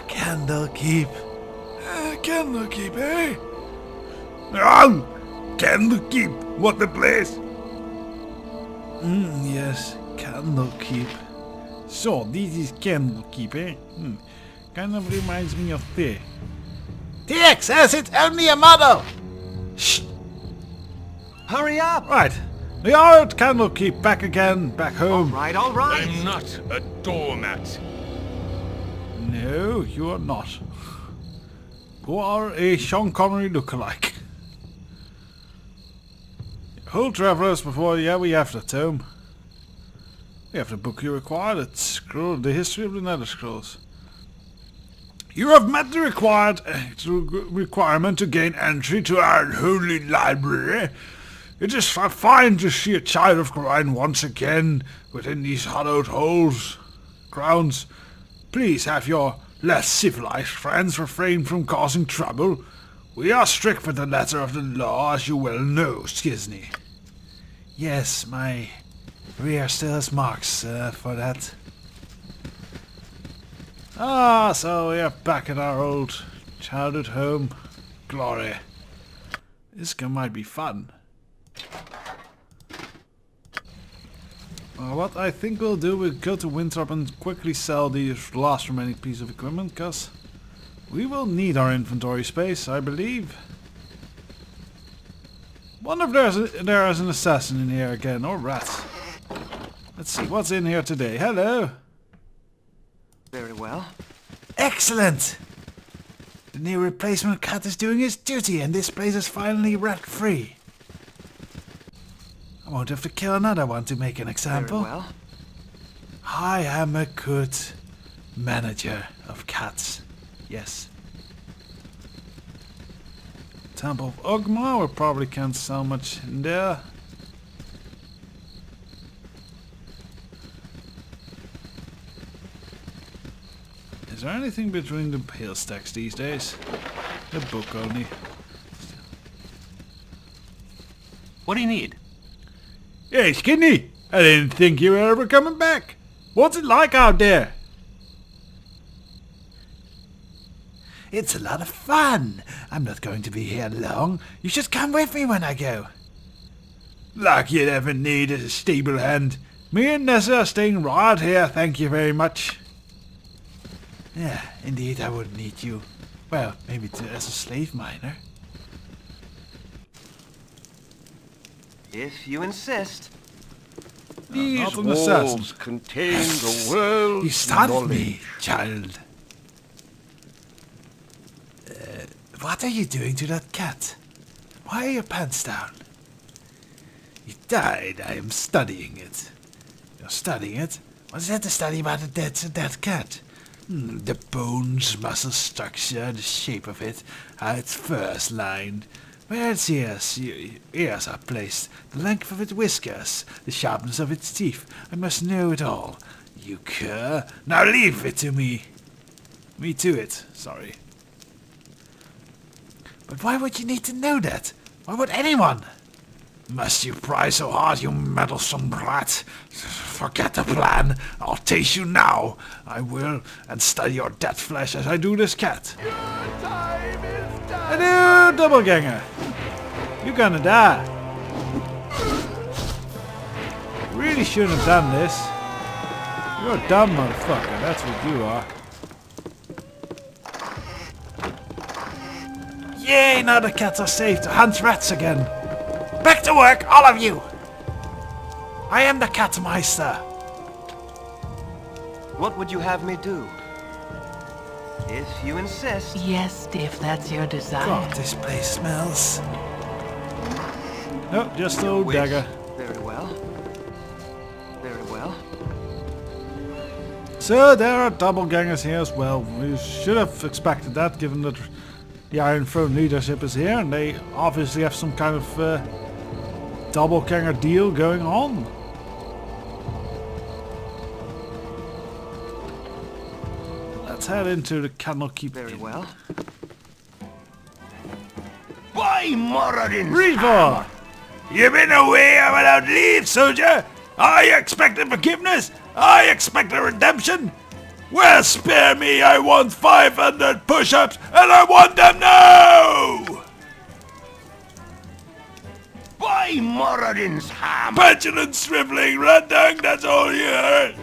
Candlekeep. Candlekeep, eh? Oh, Candlekeep, what a place! Yes, Candlekeep. So, this is Candlekeep, eh? Kind of reminds me of T. TX says it's only a model! Shh! Hurry up! Right, we are at Candlekeep, back again, back home. All right. I'm not a doormat. No, you are not. You are a Sean Connery lookalike. Hold travelers before we have the tome. We have the book you require, it's scroll, the history of the Nether Scrolls. You have met the requirement to gain entry to our holy library. It is fine to see a child of Orion once again within these hollowed grounds. Please have your less civilized friends refrain from causing trouble. We are strict with the letter of the law, as you well know, Skizny. Yes, my rear still has marks for that. So we are back at our old childhood home. Glory. This might be fun. What I think we'll do, we'll go to Winthrop and quickly sell the last remaining piece of equipment, because we will need our inventory space, I believe. Wonder if there is an assassin in here again, or rats. Let's see, what's in here today? Hello! Very well. Excellent! The new replacement cat is doing his duty and this place is finally rat-free. I won't have to kill another one to make an example. Very well. I am a good manager of cats. Yes. Temple of Ogma, we probably can't sell much in there. Is there anything between the hill stacks these days? The book only. What do you need? Hey, Skinny! I didn't think you were ever coming back. What's it like out there? It's a lot of fun. I'm not going to be here long. You should come with me when I go. Like you'd ever need a stable hand. Me and Nessa are staying right here, thank you very much. Yeah, indeed I would need you. Well, maybe as a slave miner. If you insist. These not an walls assassin. contain the world's You startled knowledge. me, child. What are you doing to that cat? Why are your pants down? He died. I am studying it. You're studying it? What is that to study about a dead cat? The bones, muscle structure, the shape of it, how its fur's lined, where its ears are placed, the length of its whiskers, the sharpness of its teeth. I must know it all. You cur. Now leave it to me. Me to it, sorry. But why would you need to know that? Why would anyone? Must you pry so hard, you meddlesome brat? Forget the plan. I'll taste you now. I will, and study your dead flesh as I do this cat. Your time is done. Hello, doppelganger. You're gonna die. Really shouldn't have done this. You're a dumb motherfucker, that's what you are. Yay, now the cats are safe to hunt rats again. Back to work, all of you! I am the Catmeister. What would you have me do? If you insist. Yes, if that's your desire. God, this place smells. No, just an Your old wish. dagger. Very well. Very well. So there are doppelgangers here as well. We should have expected that, given that the Iron Throne leadership is here, and they obviously have some kind of doppelganger deal going on. Let's head into the Candlekeep Very Inn. well. Why, Moradin? Reaver! You been away without leave, soldier? I expected forgiveness. I expect a redemption. Well, spare me, I want 500 push-ups, and I want them now! By Moradin's ham! Petulant, shriveling, red-dung, that's all you heard!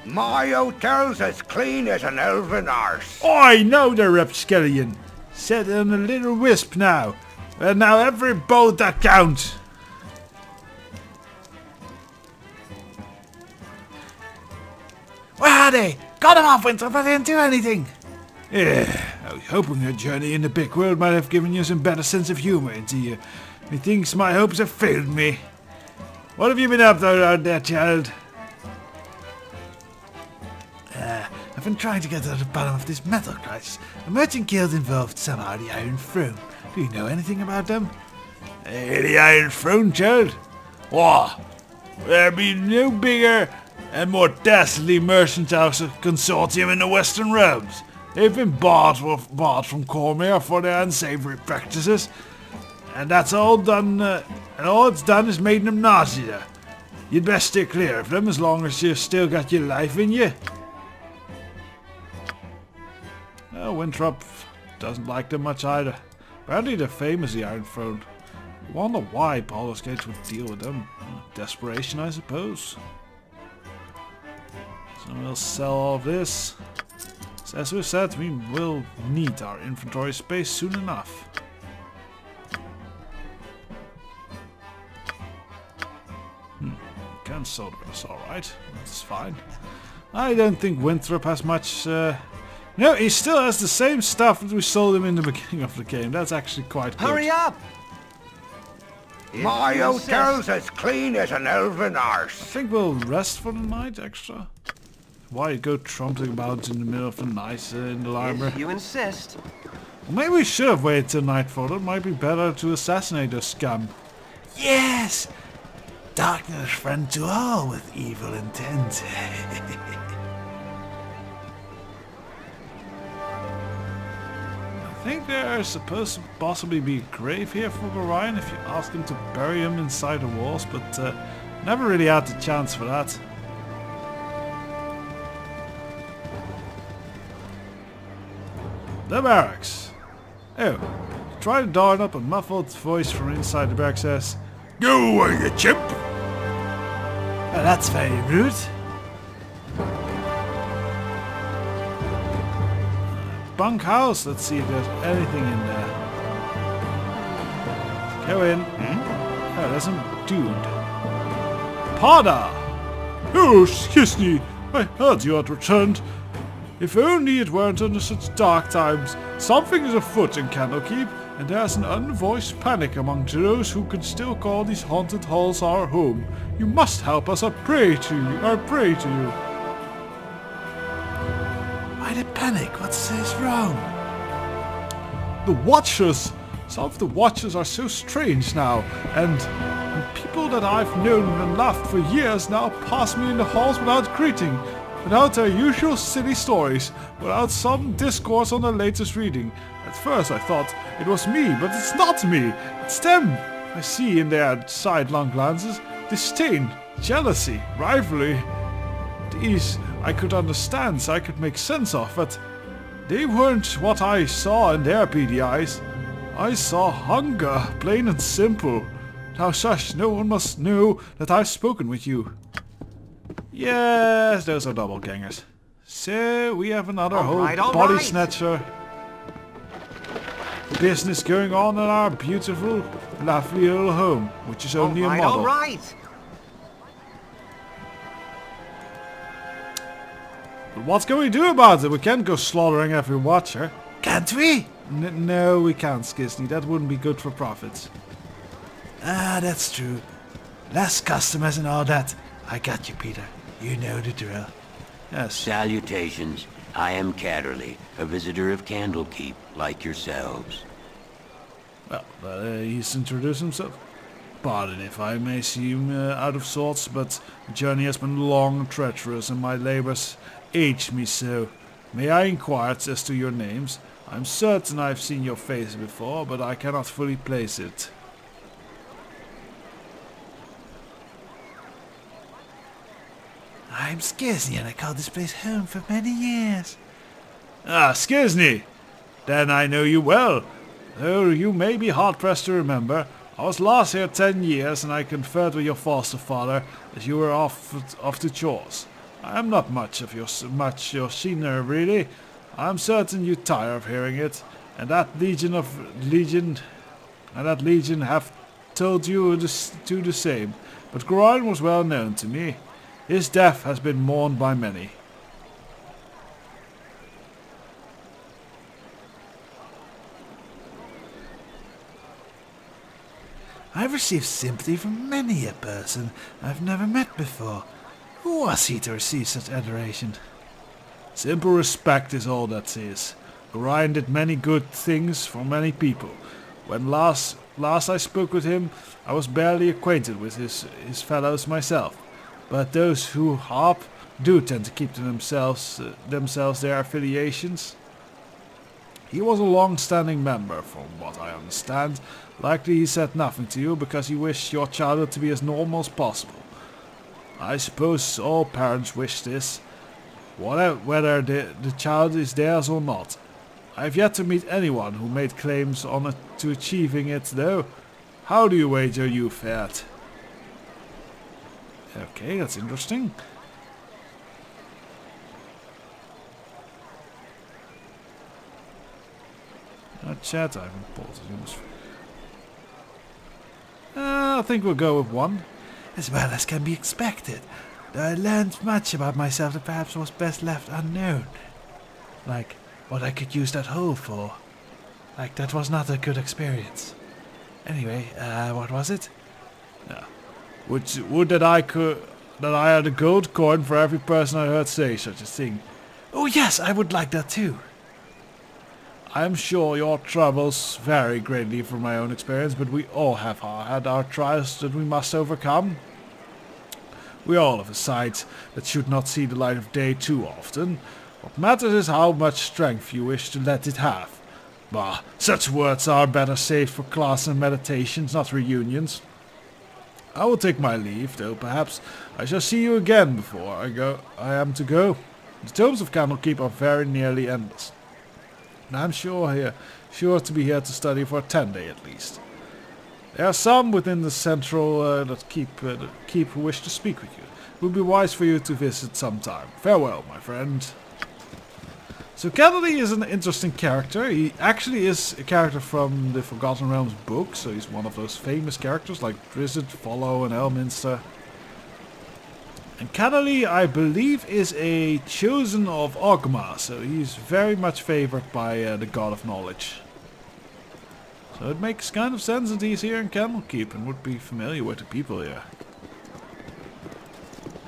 My hotel's as clean as an elven arse. I know the rapscallion. Set on a little wisp now. And now every boat that counts. Where are they? Got them off, Winthrop, but I didn't do anything. Yeah, I was hoping your journey in the big world might have given you some better sense of humor into you. Methinks my hopes have failed me. What have you been up to out there, child? I've been trying to get to the bottom of this metal crisis. A merchant guild involved somehow the Iron Throne. Do you know anything about them? The Iron Throne, child? What? There be no bigger and more dastardly merchant house consortium in the Western Realms. They've been bought from Cormyr for their unsavory practices. And that's all done, and all it's done is made them nauseous. You'd best steer clear of them as long as you still got your life in you. Well, Winthrop doesn't like them much either. Apparently they're famous, the Iron Throne. I wonder why Baldur's Gate would deal with them. Desperation, I suppose. So we'll sell all of this. So as we said, we will need our inventory space soon enough. Can sell this, alright. That's fine. I don't think Winthrop has much... No, he still has the same stuff that we sold him in the beginning of the game. That's actually quite good. Hurry up! My hotel's as clean as an elven arse. I think we'll rest for the night extra. Why go trumpeting about in the middle of the night in the library? If you insist. Well, maybe we should have waited till nightfall. It might be better to assassinate those scum. Yes! Darkness friend to all with evil intent. I think there's supposed to possibly be a grave here for Orion if you ask him to bury him inside the walls, but never really had the chance for that. The barracks. Oh, try to darn up a muffled voice from inside the barracks says, "Go away, you chimp!" Oh, that's very rude. Bunkhouse. Let's see if there's anything in there. Go in. Oh, there's some dude. Pada! Oh, excuse me. I heard you had returned. If only it weren't under such dark times. Something is afoot in Candlekeep, and there's an unvoiced panic among those who can still call these haunted halls our home. You must help us, I pray to you. I pray to you. Why the panic? What's wrong? The Watchers! Some of the Watchers are so strange now, and people that I've known and loved for years now pass me in the halls without greeting, without their usual silly stories, without some discourse on their latest reading. At first I thought it was me, but it's not me, it's them. I see in their sidelong glances disdain, jealousy, rivalry. These I could understand, so I could make sense of, but they weren't what I saw in their beady eyes. I saw hunger, plain and simple. Now shush, no one must know that I've spoken with you. Yes, those are doppelgangers. So, we have another whole body snatcher business going on in our beautiful, lovely little home, which is only a model. Alright! But what can we do about it? We can't go slaughtering every watcher. Can't we? No, we can't, Skisney. That wouldn't be good for profits. Ah, that's true. Less customers and all that. I got you, Peter. You know the drill. Yes. Salutations. I am Catterley, a visitor of Candlekeep, like yourselves. Well, he's introduced himself. Pardon if I may seem out of sorts, but the journey has been long and treacherous, and my labors age me so. May I inquire as to your names? I'm certain I've seen your face before, but I cannot fully place it. I'm Skirsny and I called this place home for many years. Ah, Skirsny. Then I know you well. Though you may be hard-pressed to remember, I was last here 10 years and I conferred with your foster father as you were off to chores. I am not much your senior, really. I'm certain you tire of hearing it, and that legion have told you to the same. But Groin was well known to me. His death has been mourned by many. I've received sympathy from many a person I've never met before. Who was he to receive such adoration? Simple respect is all that is. Orion did many good things for many people. When last I spoke with him, I was barely acquainted with his fellows myself. But those who harp do tend to keep to themselves their affiliations. He was a long-standing member, from what I understand. Likely he said nothing to you because he wished your childhood to be as normal as possible. I suppose all parents wish this, whether the child is theirs or not. I have yet to meet anyone who made claims to achieving it, though. How do you wager you fared? Okay, that's interesting. Chat, I haven't paused it. I think we'll go with 1. As well as can be expected. Though I learned much about myself that perhaps was best left unknown. Like what I could use that hole for. Like that was not a good experience. Anyway, what was it? Yeah. Would that I had a gold coin for every person I heard say such a thing. Oh yes, I would like that too. I am sure your troubles vary greatly from my own experience, but we all have had our trials that we must overcome. We all have a side that should not see the light of day too often. What matters is how much strength you wish to let it have. Bah, such words are better saved for class and meditations, not reunions. I will take my leave, though perhaps I shall see you again before I am to go. The tomes of Candlekeep are very nearly endless. And I'm sure to be here to study for a 10-day at least. There are some within the central that keep who wish to speak with you. It would be wise for you to visit sometime. Farewell, my friend. So Kennedy is an interesting character. He actually is a character from the Forgotten Realms book, so he's one of those famous characters like Drizzt, Follow, and Elminster. And Kennedy, I believe, is a chosen of Ogma, so he's very much favored by the God of Knowledge. So it makes kind of sense that he's here in Candlekeep and would be familiar with the people here.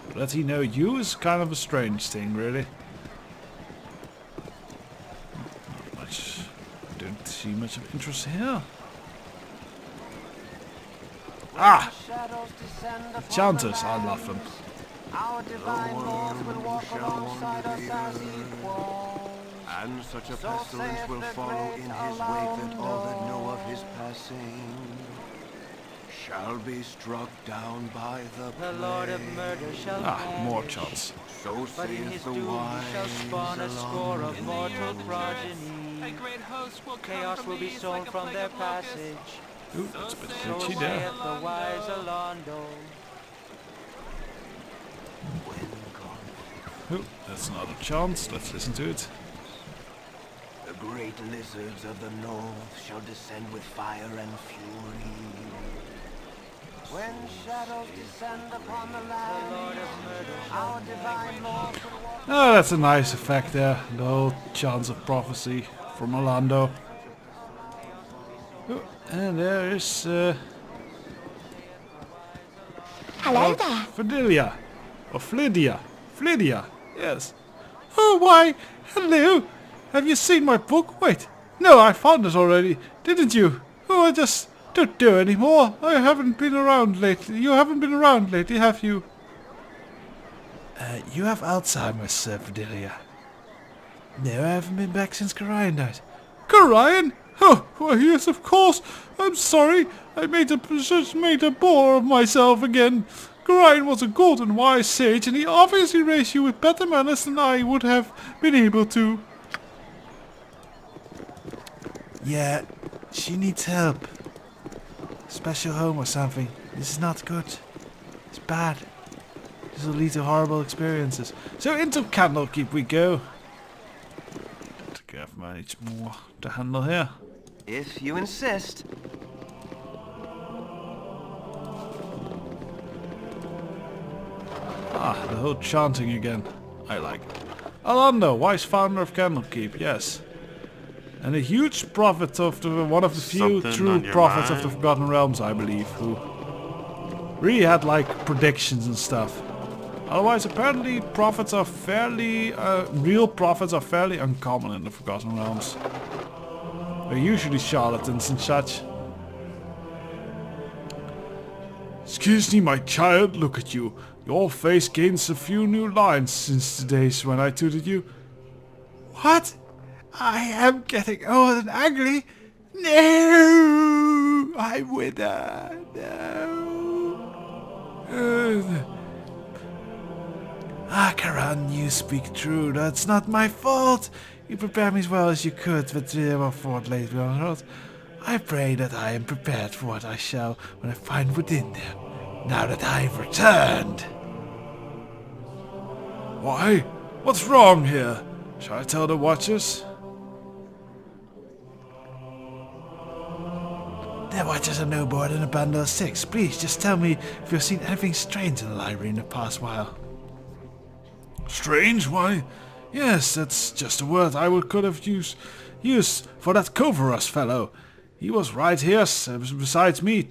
But that he know you is kind of a strange thing, really. Not much. I don't see much of interest here. Ah! Enchanters, I love them. Our divine lords will walk alongside us as equals. And such a So pestilence saith will the follow great in his wake that all that know Alaundo. of his passing shall be struck down by the The Lord of plague. murder shall Ah, more perish, chance. So but in his saith the doom wise shall spawn a score of mortal progeny. great host will Chaos will be sown from their passage. Ooh, that's a bit So glitchy saith there. the wise Alaundo. Ooh, that's another chance. Let's listen to it. The great lizards of the north shall descend with fire and fury. When shadows descend upon the land, the Lord of murder, our divine Lord will walk. Oh, that's a nice effect there. The whole chance of prophecy from Orlando. Oh, and there is Hello there. Fidelia. Or Flydia. Yes. Oh, why, hello. Have you seen my book? Wait. No, I found it already. Didn't you? Oh, I just don't do anymore. I haven't been around lately. You haven't been around lately, have you? You have Alzheimer's, Sir Fidelia. No, I haven't been back since Karian died. Karian? Oh, why, yes, of course. I'm sorry. I just made a bore of myself again. Gorion was a good and wise sage, and he obviously raised you with better manners than I would have been able to. Yeah, she needs help. Special home or something. This is not good. It's bad. This will lead to horrible experiences. So into Candlekeep we go. To give manage more to handle here. If you insist. Ah, the whole chanting again. I like it. Alando, wise founder of Candlekeep, yes. And a huge prophet of one of the few true prophets of the Forgotten Realms, I believe, who really had like predictions and stuff. Otherwise, apparently prophets are fairly, real prophets are fairly uncommon in the Forgotten Realms. They're usually charlatans and such. Excuse me, my child, look at you. Your face gains a few new lines since the days when I tutored you. What? I am getting old and ugly? No! I wither. No. Karan, you speak true. That's not my fault. You prepared me as well as you could, but they were fought late beyond road. I pray that I am prepared for what I shall when I find within them, now that I've returned. Why? What's wrong here? Shall I tell the Watchers? The Watchers are no more than a bundle of six. Please, just tell me if you've seen anything strange in the library in the past while. Strange? Why? Yes, that's just a word I could have used for that Coverus fellow. He was right here, besides me,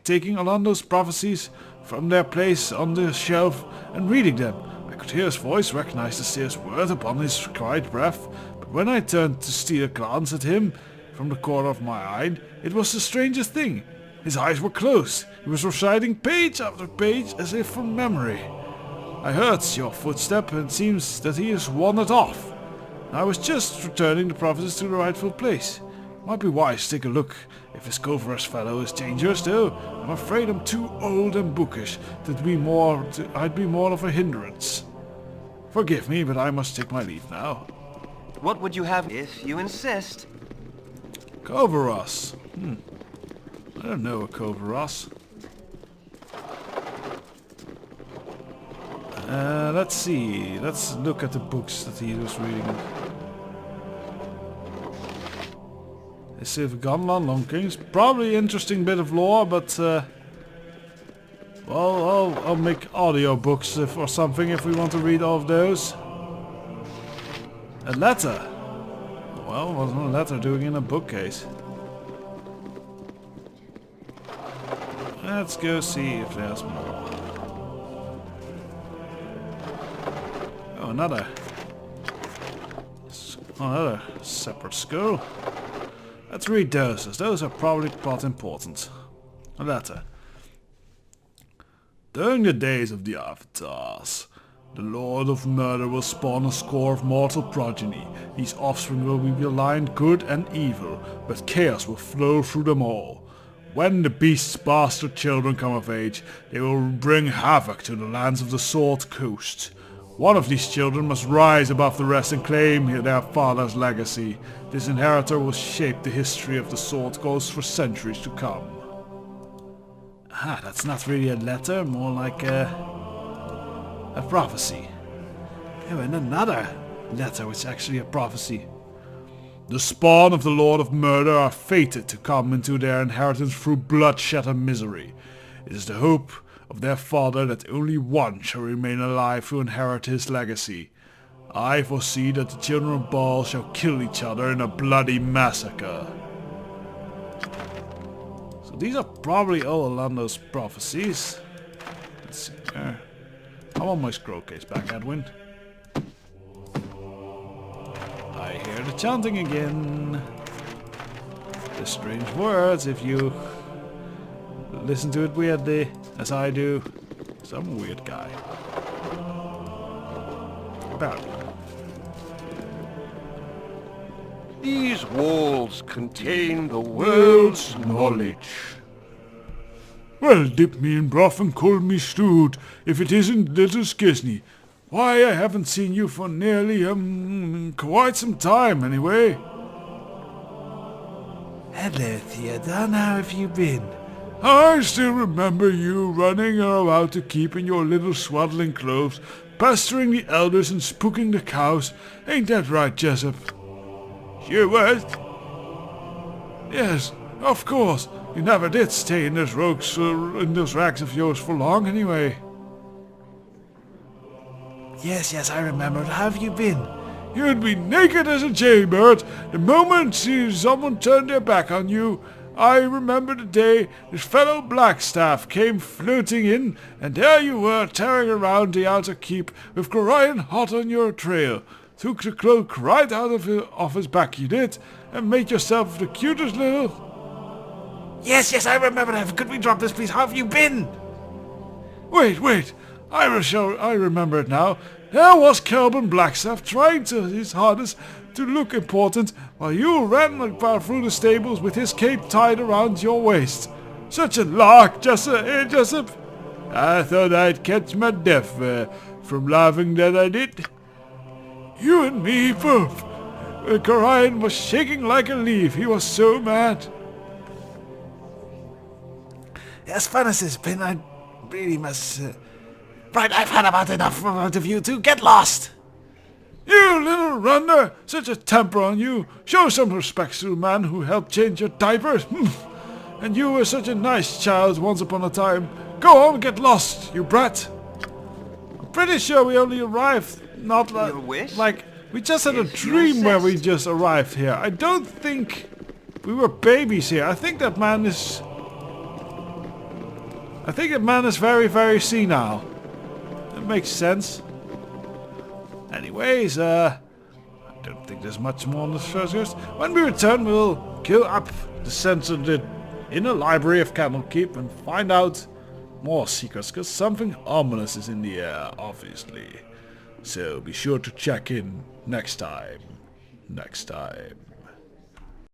taking Orlando's prophecies from their place on the shelf and reading them. I could hear his voice, recognize the seer's word upon his quiet breath, but when I turned to steal a glance at him from the corner of my eye, it was the strangest thing. His eyes were closed. He was reciting page after page as if from memory. I heard your footstep, and it seems that he has wandered off. I was just returning the prophecies to the rightful place. Might be wise to take a look if this Coverus fellow is dangerous, though. I'm afraid I'm too old and bookish I'd be more of a hindrance. Forgive me, but I must take my leave now. What would you have if you insist? Coverus. I don't know a Coverus. Let's see. Let's look at the books that he was reading. Civ Gunland, Long Kings. Probably interesting bit of lore, but well, I'll make audio books or something if we want to read all of those. A letter. Well, wasn't a letter doing in a bookcase? Let's go see if there's more. Oh, another separate scroll. Let's read those, as those are probably quite important. A letter. During the days of the Avatars, the Lord of Murder will spawn a score of mortal progeny. These offspring will be aligned good and evil, but chaos will flow through them all. When the beast's bastard children come of age, they will bring havoc to the lands of the Sword Coast. One of these children must rise above the rest and claim their father's legacy. This inheritor will shape the history of the Sword Coast for centuries to come. Ah, that's not really a letter, more like a prophecy. Oh, and another letter which is actually a prophecy. The spawn of the Lord of Murder are fated to come into their inheritance through bloodshed and misery. It is the hope of their father that only one shall remain alive to inherit his legacy. I foresee that the children of Baal shall kill each other in a bloody massacre. So these are probably all Orlando's prophecies. Let's see here. I want my scroll case back, Edwin. I hear the chanting again. The strange words, if you listen to it weirdly, as I do. Some weird guy. Baldur. These walls contain the world's knowledge. Well, dip me in broth and call me stewed, if it isn't little Skisney. Why, I haven't seen you for nearly, quite some time, anyway. Hello, Theodon. How have you been? I still remember you running about to keep in your little swaddling clothes, pestering the elders and spooking the cows. Ain't that right, Jessup? Sure was. Yes, of course. You never did stay in those rags of yours for long, anyway. Yes, I remember. How have you been? You'd be naked as a jaybird the moment someone turned their back on you. I remember the day this fellow Blackstaff came floating in, and there you were tearing around the outer keep with Gorion hot on your trail. Took the cloak right out of his back, you did, and made yourself the cutest little... Yes, I remember that. Could we drop this, please? How have you been? Wait. I remember it now. There was Kelvin Blackstaff trying his hardest to look important while you ran about through the stables with his cape tied around your waist. Such a lark, Jessup. I thought I'd catch my death from laughing that I did. You and me both. Gorion was shaking like a leaf. He was so mad. As fun as it's been, I really must... Right, I've had about enough of you two. Get lost! You little runner! Such a temper on you! Show some respect to the man who helped change your diapers! And you were such a nice child once upon a time. Go on, get lost, you brat! I'm pretty sure we only arrived, not like... We just had a dream where we just arrived here. I don't think we were babies here. I think that man is very, very senile. That makes sense. Anyways, I don't think there's much more on this first quest. When we return, we'll go up, descend to the inner library of Candlekeep and find out more secrets, because something ominous is in the air, obviously. So be sure to check in next time.